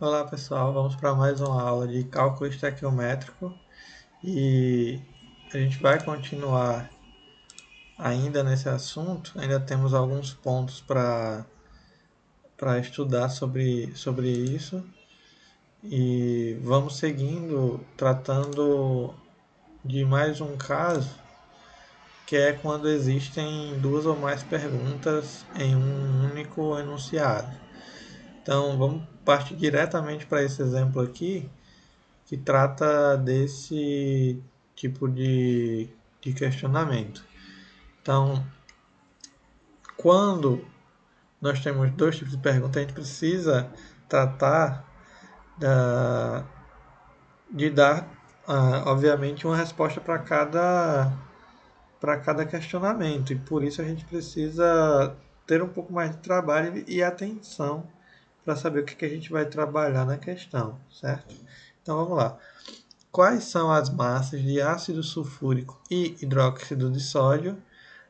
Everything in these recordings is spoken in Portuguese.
Olá pessoal, vamos para mais uma aula de cálculo estequiométrico e a gente vai continuar ainda nesse assunto. Ainda temos alguns pontos para estudar sobre isso e vamos seguindo tratando de mais um caso que é quando existem duas ou mais perguntas em um único enunciado. Então vamos partir diretamente para esse exemplo aqui que trata desse tipo de questionamento. Então, quando nós temos dois tipos de pergunta, a gente precisa tratar de dar, obviamente, uma resposta para cada questionamento. E por isso a gente precisa ter um pouco mais de trabalho e atenção para saber o que a gente vai trabalhar na questão, certo? Então vamos lá. Quais são as massas de ácido sulfúrico e hidróxido de sódio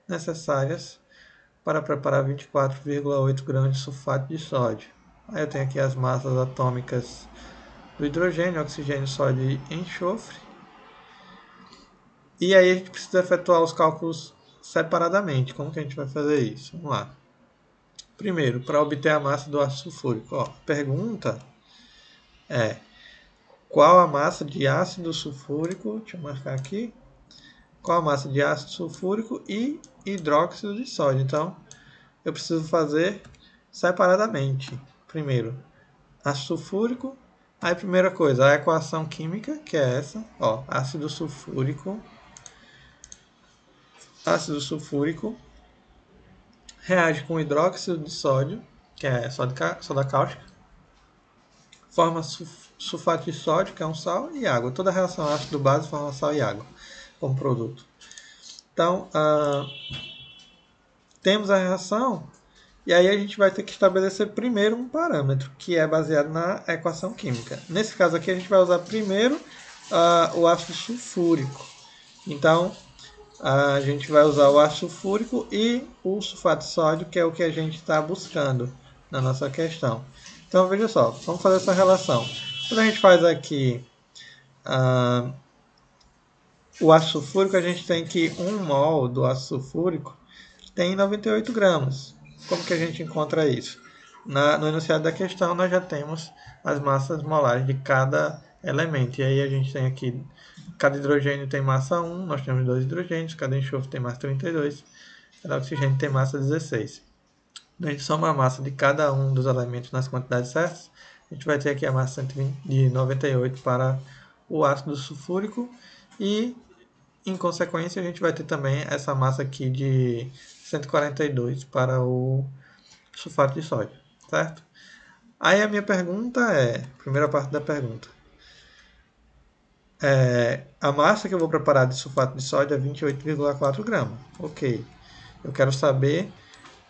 necessárias para preparar 24,8 gramas de sulfato de sódio? Aí eu tenho aqui as massas atômicas do hidrogênio, oxigênio, sódio e enxofre. E aí a gente precisa efetuar os cálculos separadamente. Como que a gente vai fazer isso? Vamos lá. Primeiro, para obter a massa do ácido sulfúrico. A pergunta é: qual a massa de ácido sulfúrico? Deixa eu marcar aqui. Qual a massa de ácido sulfúrico e hidróxido de sódio? Então, eu preciso fazer separadamente. Primeiro, ácido sulfúrico. Aí, primeira coisa, a equação química, que é essa. Ó, ácido sulfúrico reage com hidróxido de sódio, que é soda cáustica, forma sulfato de sódio, que é um sal, e água. Toda reação ácido-base forma sal e água como produto. Então, temos a reação, e aí a gente vai ter que estabelecer primeiro um parâmetro, que é baseado na equação química. Nesse caso aqui, a gente vai usar primeiro o ácido sulfúrico. Então, a gente vai usar o ácido sulfúrico e o sulfato de sódio, que é o que a gente está buscando na nossa questão. Então, veja só, vamos fazer essa relação. Quando a gente faz aqui o ácido sulfúrico, a gente tem que 1 mol do ácido sulfúrico tem 98 gramas. Como que a gente encontra isso? No enunciado da questão, nós já temos as massas molares de cada elemento. E aí a gente tem aqui, cada hidrogênio tem massa 1, nós temos 2 hidrogênios, cada enxofre tem massa 32, cada oxigênio tem massa 16. Então, a gente soma a massa de cada um dos elementos nas quantidades certas, a gente vai ter aqui a massa de 98 para o ácido sulfúrico e, em consequência, a gente vai ter também essa massa aqui de 142 para o sulfato de sódio, certo? Aí a minha pergunta é, primeira parte da pergunta, a massa que eu vou preparar de sulfato de sódio é 28,4 gramas. Ok, eu quero saber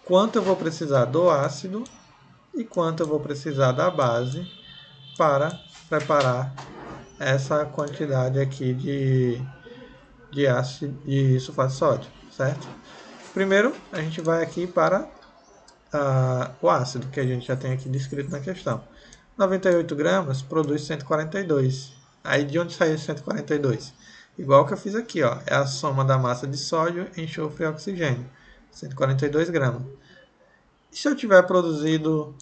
quanto eu vou precisar do ácido e quanto eu vou precisar da base para preparar essa quantidade aqui de ácido de sulfato de sódio, certo? Primeiro, a gente vai aqui para o ácido, que a gente já tem aqui descrito na questão. 98 gramas produz 142. Aí de onde saiu 142? Igual que eu fiz aqui, ó, é a soma da massa de sódio, enxofre e oxigênio. 142 gramas. E se eu tiver produzido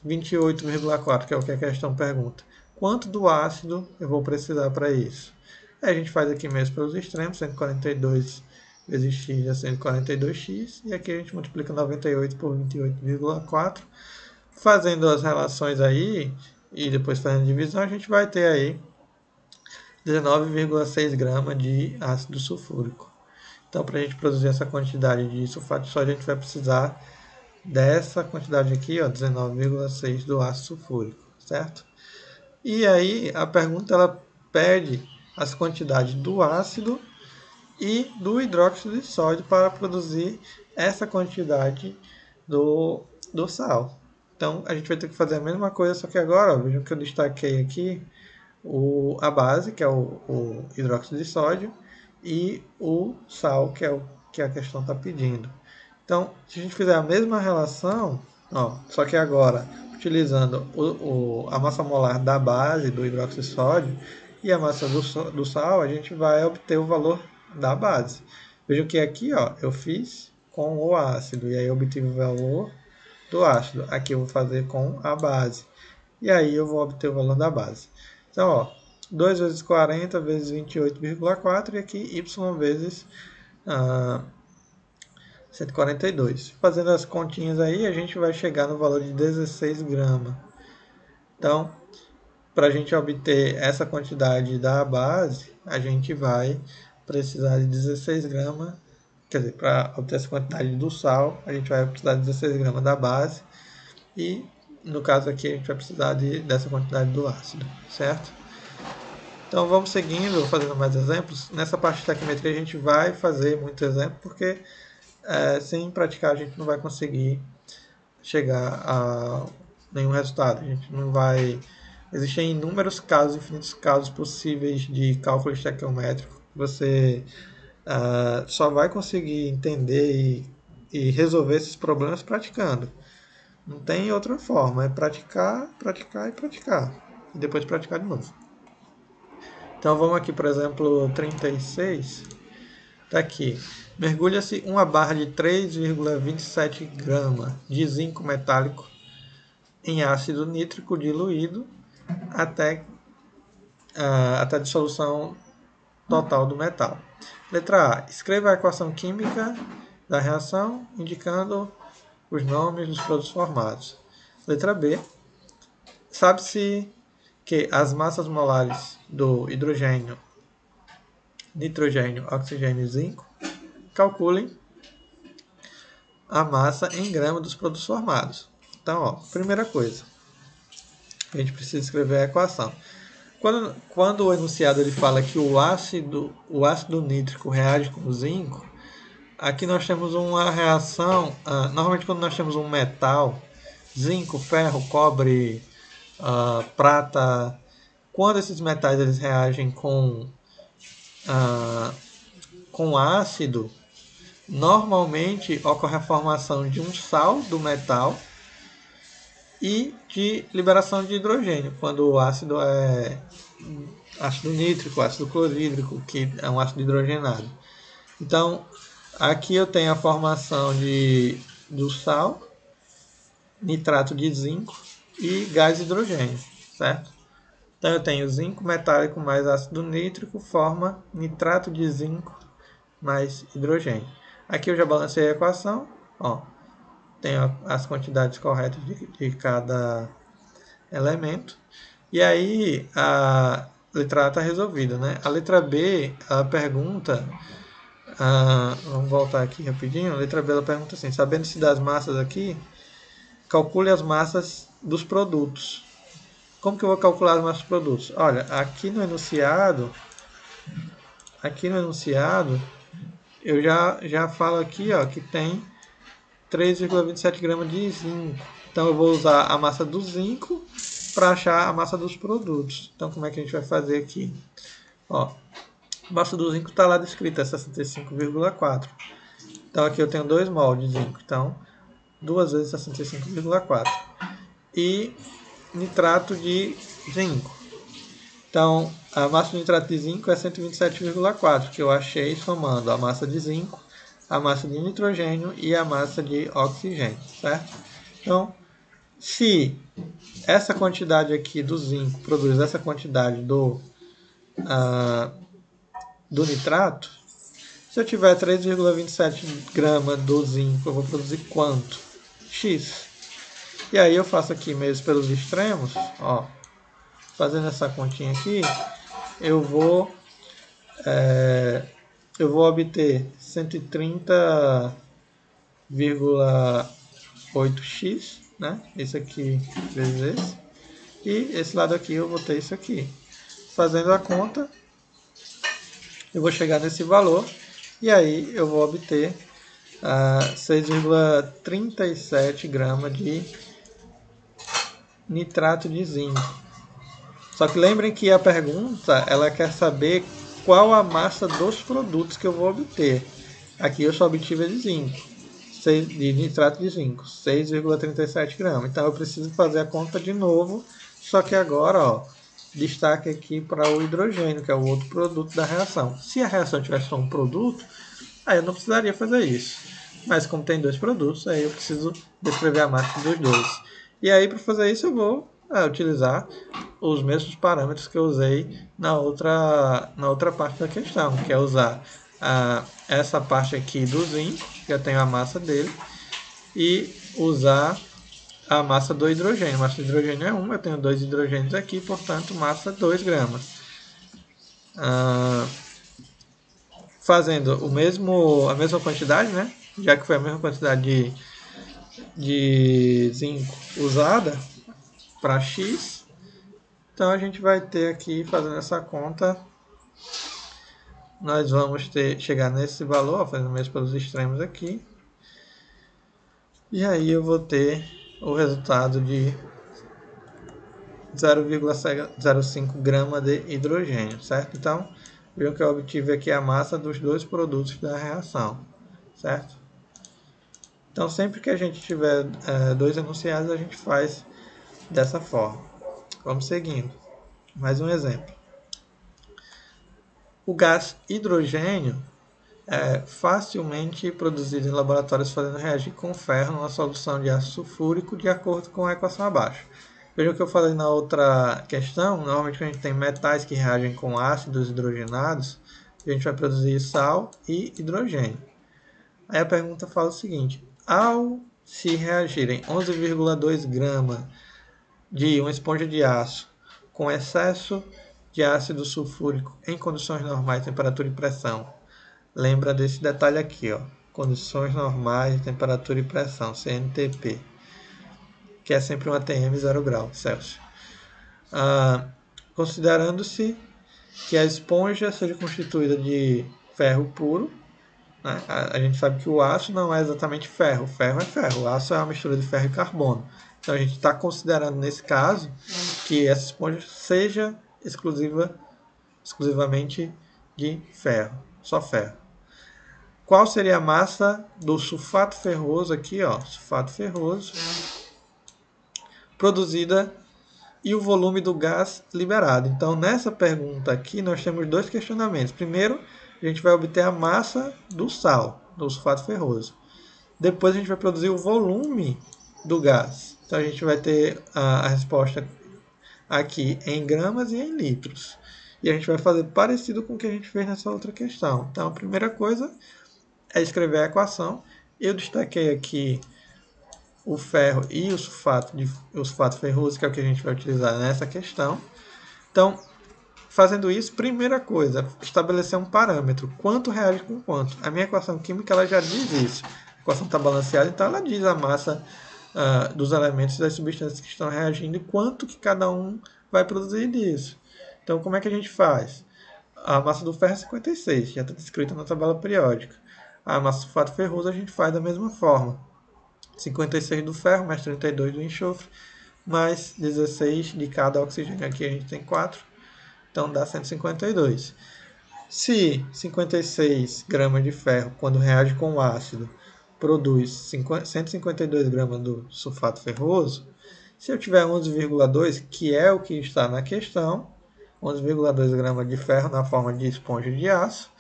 28,4, que é o que a questão pergunta, quanto do ácido eu vou precisar para isso? Aí a gente faz aqui mesmo pelos extremos, 142 vezes x é 142x, e aqui a gente multiplica 98 por 28,4. Fazendo as relações aí, e depois fazendo a divisão, a gente vai ter aí 19,6 gramas de ácido sulfúrico. Então, para a gente produzir essa quantidade de sulfato de sódio, a gente vai precisar dessa quantidade aqui, 19,6 do ácido sulfúrico, certo? E aí a pergunta ela pede as quantidades do ácido e do hidróxido de sódio para produzir essa quantidade do sal. Então a gente vai ter que fazer a mesma coisa, só que agora, vejam que eu destaquei aqui a base, que é o hidróxido de sódio, e o sal, que é o que a questão está pedindo. Então, se a gente fizer a mesma relação, só que agora, utilizando a massa molar da base do hidroxissódio e a massa do sal, a gente vai obter o valor da base. Vejam que aqui ó, eu fiz com o ácido, e aí eu obtive o valor do ácido. Aqui eu vou fazer com a base, e aí eu vou obter o valor da base. Então, ó, 2 vezes 40 vezes 28,4, e aqui y vezes 142. Fazendo as continhas aí, a gente vai chegar no valor de 16 gramas. Então, para a gente obter essa quantidade da base, a gente vai precisar de 16 gramas. Quer dizer, para obter essa quantidade do sal, a gente vai precisar de 16 gramas da base. E, no caso aqui, a gente vai precisar dessa quantidade do ácido, certo? Então, vamos seguindo, fazendo mais exemplos. Nessa parte de taquimetria, a gente vai fazer muito exemplo, porque sem praticar a gente não vai conseguir chegar a nenhum resultado. A gente não vai... Existem inúmeros casos, infinitos casos possíveis de cálculo estequiométrico. Você só vai conseguir entender e resolver esses problemas praticando. Não tem outra forma, é praticar, praticar e praticar. E depois praticar de novo. Então vamos aqui, por exemplo, 36. Está aqui. Mergulha-se uma barra de 3,27 gramas de zinco metálico em ácido nítrico diluído até a dissolução total do metal. Letra A. Escreva a equação química da reação, indicando os nomes dos produtos formados. Letra B. Sabe-se que as massas molares do hidrogênio, nitrogênio, oxigênio e zinco. Calculem a massa em gramas dos produtos formados. Então, ó, primeira coisa, a gente precisa escrever a equação. Quando o enunciado ele fala que o ácido nítrico reage com o zinco, aqui nós temos uma reação. Normalmente, quando nós temos um metal, zinco, ferro, cobre, prata, quando esses metais eles reagem com ácido, normalmente ocorre a formação de um sal do metal e de liberação de hidrogênio, quando o ácido é ácido nítrico, ácido clorídrico, que é um ácido hidrogenado. Então, aqui eu tenho a formação do sal, nitrato de zinco e gás hidrogênio, certo? Então, eu tenho zinco metálico mais ácido nítrico, forma nitrato de zinco mais hidrogênio. Aqui eu já balancei a equação, ó, tenho as quantidades corretas de cada elemento. E aí a letra A está resolvida, né? A letra B, ela pergunta, vamos voltar aqui rapidinho. A letra B ela pergunta assim: sabendo-se das massas aqui, calcule as massas dos produtos. Como que eu vou calcular as massas dos produtos? Olha, aqui no enunciado eu já falo aqui, ó, que tem 3,27 gramas de zinco. Então eu vou usar a massa do zinco para achar a massa dos produtos. Então como é que a gente vai fazer aqui? Ó, a massa do zinco está lá descrita, é 65,4. Então aqui eu tenho 2 mol de zinco. Então 2 vezes 65,4. E nitrato de zinco. Então a massa de nitrato de zinco é 127,4, que eu achei somando a massa de zinco, a massa de nitrogênio e a massa de oxigênio, certo? Então, se essa quantidade aqui do zinco produz essa quantidade do nitrato, se eu tiver 3,27 gramas do zinco, eu vou produzir quanto? X. E aí eu faço aqui mesmo pelos extremos, ó, fazendo essa continha aqui, eu vou obter 130,8x, né? Isso aqui vezes esse. E esse lado aqui eu vou ter isso aqui. Fazendo a conta, eu vou chegar nesse valor. E aí eu vou obter 6,37 gramas de nitrato de zinco. Só que lembrem que a pergunta ela quer saber qual a massa dos produtos que eu vou obter. Aqui eu só obtive a de zinco, de nitrato de zinco, 6,37 gramas. Então eu preciso fazer a conta de novo, só que agora, ó, destaque aqui para o hidrogênio, que é o outro produto da reação. Se a reação tivesse só um produto, aí eu não precisaria fazer isso. Mas como tem dois produtos, aí eu preciso descrever a massa dos dois. E aí para fazer isso eu vou utilizar os mesmos parâmetros que eu usei na outra parte da questão, que é usar essa parte aqui do zinco, que eu tenho a massa dele, e usar a massa do hidrogênio. A massa do hidrogênio é 1, eu tenho 2 hidrogênios aqui, portanto, massa 2 gramas. Fazendo a mesma quantidade, né? Já que foi a mesma quantidade de zinco usada para X, então a gente vai ter aqui, fazendo essa conta, nós vamos chegar nesse valor, fazendo mesmo pelos extremos aqui, e aí eu vou ter o resultado de 0,05 grama de hidrogênio, certo? Então, viu que eu obtive aqui a massa dos dois produtos da reação, certo? Então, sempre que a gente tiver dois enunciados, a gente faz dessa forma. Vamos seguindo. Mais um exemplo. O gás hidrogênio é facilmente produzido em laboratórios fazendo reagir com ferro numa solução de ácido sulfúrico de acordo com a equação abaixo. Veja o que eu falei na outra questão. Normalmente, quando a gente tem metais que reagem com ácidos hidrogenados, a gente vai produzir sal e hidrogênio. Aí a pergunta fala o seguinte: ao se reagirem 11,2 gramas de uma esponja de aço com excesso de ácido sulfúrico em condições normais de temperatura e pressão, lembra desse detalhe aqui, ó, condições normais de temperatura e pressão, CNTP, que é sempre um ATM 0 graus Celsius. Considerando-se que a esponja seja constituída de ferro puro, né? A gente sabe que o aço não é exatamente ferro, ferro é ferro, o aço é uma mistura de ferro e carbono. Então a gente está considerando nesse caso que essa esponja seja exclusivamente de ferro, só ferro. Qual seria a massa do sulfato ferroso aqui, ó, sulfato ferroso, produzida e o volume do gás liberado? Então, nessa pergunta aqui, nós temos dois questionamentos. Primeiro, a gente vai obter a massa do sal, do sulfato ferroso. Depois, a gente vai produzir o volume do gás. Então, a gente vai ter a resposta aqui em gramas e em litros. E a gente vai fazer parecido com o que a gente fez nessa outra questão. Então, a primeira coisa é escrever a equação. Eu destaquei aqui o ferro e o sulfato ferroso, que é o que a gente vai utilizar nessa questão. Então, fazendo isso, primeira coisa, estabelecer um parâmetro. Quanto reage com quanto? A minha equação química ela já diz isso. A equação está balanceada, então ela diz a massa dos elementos das substâncias que estão reagindo e quanto que cada um vai produzir disso. Então, como é que a gente faz? A massa do ferro é 56, já está descrita na tabela periódica. A massa do sulfato ferroso a gente faz da mesma forma. 56 do ferro, mais 32 do enxofre, mais 16 de cada oxigênio. Aqui a gente tem 4, então dá 152. Se 56 gramas de ferro, quando reage com o ácido, produz 152 gramas do sulfato ferroso, se eu tiver 11,2, que é o que está na questão, 11,2 gramas de ferro na forma de esponja de aço,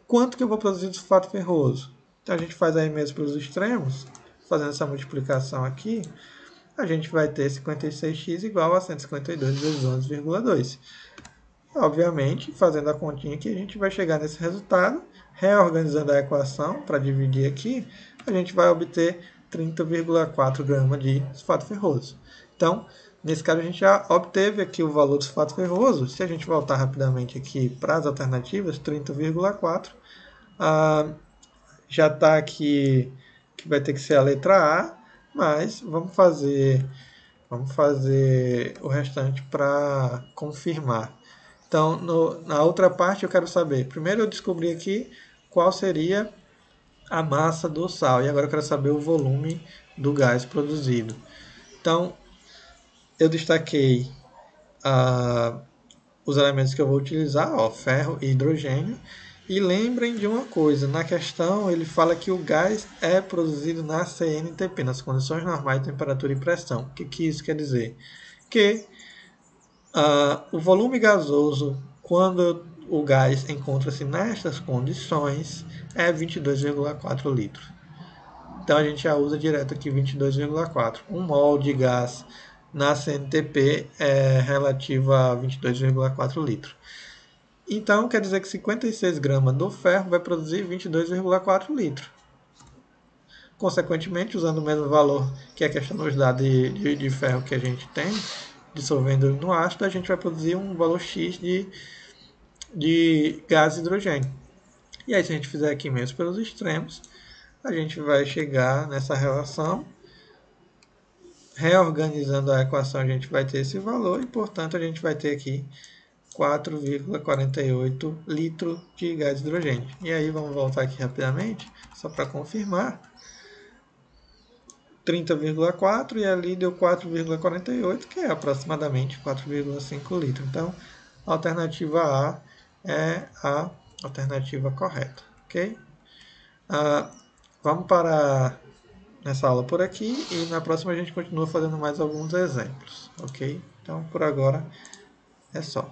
quanto que eu vou produzir de sulfato ferroso? Então a gente faz aí mesmo pelos extremos, fazendo essa multiplicação aqui, a gente vai ter 56x igual a 152 vezes 11,2. Obviamente, fazendo a continha aqui, a gente vai chegar nesse resultado, reorganizando a equação para dividir aqui, a gente vai obter 30,4 gramas de sulfato ferroso. Então, nesse caso, a gente já obteve aqui o valor do sulfato ferroso. Se a gente voltar rapidamente aqui para as alternativas, 30,4, já está aqui que vai ter que ser a letra A, mas vamos fazer o restante para confirmar. Então, na outra parte eu quero saber, primeiro eu descobri aqui qual seria a massa do sal, e agora eu quero saber o volume do gás produzido. Então, eu destaquei os elementos que eu vou utilizar, ó, ferro e hidrogênio, E lembrem de uma coisa, na questão ele fala que o gás é produzido na CNTP, nas condições normais de temperatura e pressão. O que isso quer dizer? Que o volume gasoso, quando o gás encontra-se nestas condições, é 22,4 litros. Então a gente já usa direto aqui 22,4. 1 mol de gás na CNTP é relativo a 22,4 litros. Então quer dizer que 56 gramas do ferro vai produzir 22,4 litros. Consequentemente, usando o mesmo valor que a questão nos dá de ferro que a gente tem, dissolvendo no ácido, a gente vai produzir um valor X de gás hidrogênio. E aí, se a gente fizer aqui mesmo pelos extremos, a gente vai chegar nessa relação. Reorganizando a equação, a gente vai ter esse valor e, portanto, a gente vai ter aqui 4,48 litros de gás hidrogênio. E aí, vamos voltar aqui rapidamente, só para confirmar. 30,4 e ali deu 4,48, que é aproximadamente 4,5 litros. Então, a alternativa A é a alternativa correta, ok? Vamos parar nessa aula por aqui e na próxima a gente continua fazendo mais alguns exemplos, ok? Então, por agora é só.